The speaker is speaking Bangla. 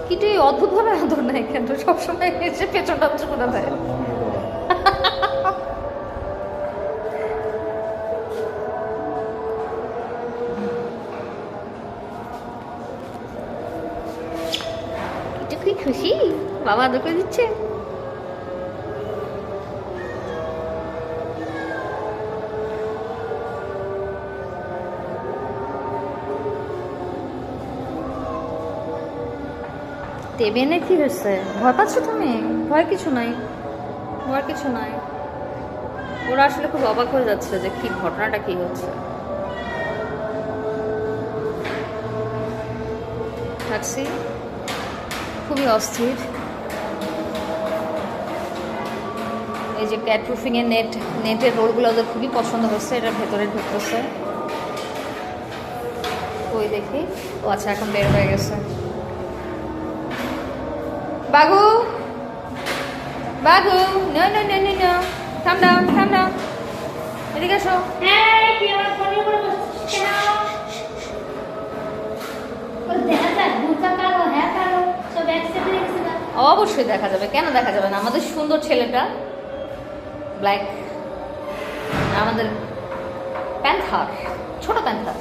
কিন্তু এই অদ্ভুতভাবে আদর নেয় কেন সবসময় এসে পেছনটা উঁচু করে দেয়। কিন্তু কি খুশি বাবা আদর করে দিচ্ছে। দেবেনে কি হয়েছে? ভয় পাচ্ছ তুমি? ভয় কিছু নাই, ভয় কিছু নাই। ওরা আসলে খুব অবাক হয়ে যাচ্ছে যে কি ঘটনাটা কি হচ্ছে। ট্যাক্সি খুবই অস্থির। এই যে ক্যাট প্রুফিং এর নেটের রোলগুলো ওদের খুবই পছন্দ হচ্ছে, এটার ভেতরে ঢুকতেছে। ওই দেখি, ও আচ্ছা এখন বের হয়ে গেছে। বাগু বাগু, no no no no no, come down come down, এদিকে এসো। অবশ্যই দেখা যাবে, কেন দেখা যাবে না? আমাদের সুন্দর ছেলেটা ব্ল্যাক, আমাদের প্যান্থার, ছোট প্যান্থার।